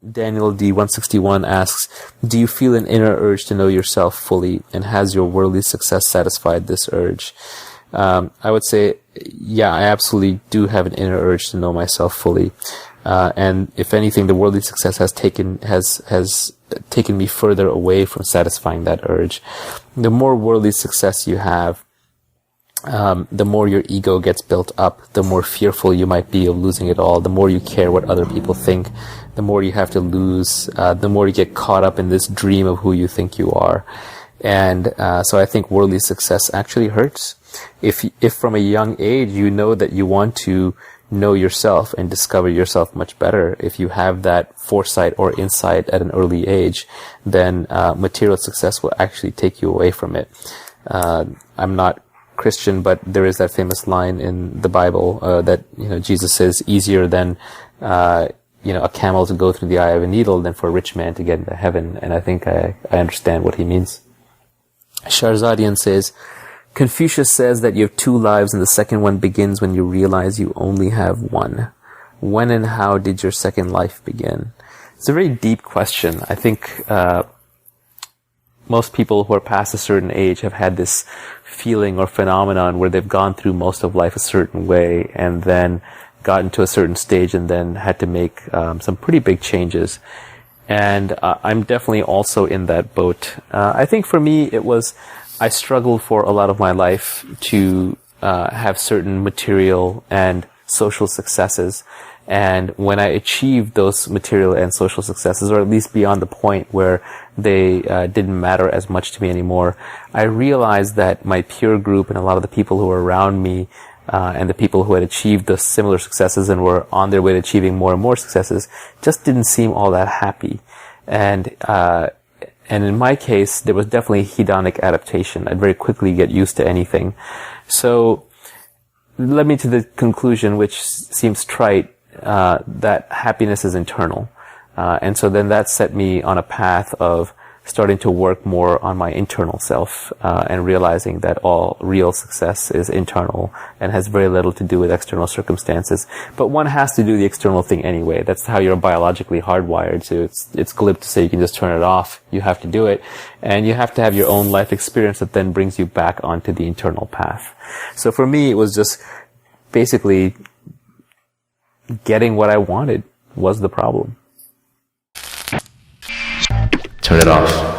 Daniel D161 asks, do you feel an inner urge to know yourself fully, and has your worldly success satisfied this urge? I would say, yeah, I absolutely do have an inner urge to know myself fully. And if anything, the worldly success has taken me further away from satisfying that urge. The more worldly success you have, the more your ego gets built up, the more fearful you might be of losing it all, the more you care what other people think, the more you have to lose, the more you get caught up in this dream of who you think you are. And so I think worldly success actually hurts. If from a young age you know that you want to know yourself and discover yourself much better, if you have that foresight or insight at an early age, then material success will actually take you away from it. I'm not Christian, but there is that famous line in the Bible that Jesus says, easier than a camel to go through the eye of a needle than for a rich man to get into heaven. And I think I understand what he means. Sharzadian says, Confucius says that you have two lives and the second one begins when you realize you only have one. When and how did your second life begin? It's a very deep question. I think most people who are past a certain age have had this feeling or phenomenon where they've gone through most of life a certain way and then gotten to a certain stage and then had to make some pretty big changes. And I'm definitely also in that boat. I think for me, I struggled for a lot of my life to have certain material and social successes. And when I achieved those material and social successes, or at least beyond the point where they didn't matter as much to me anymore, I realized that my peer group and a lot of the people who were around me and the people who had achieved the similar successes and were on their way to achieving more and more successes just didn't seem all that happy. And in my case, there was definitely hedonic adaptation. I'd very quickly get used to anything. So led me to the conclusion, which seems trite, that happiness is internal. And so then that set me on a path of starting to work more on my internal self, and realizing that all real success is internal and has very little to do with external circumstances. But one has to do the external thing anyway. That's how you're biologically hardwired. So it's glib to say you can just turn it off. You have to do it. And you have to have your own life experience that then brings you back onto the internal path. So for me, it was just basically getting what I wanted was the problem. Turn it off.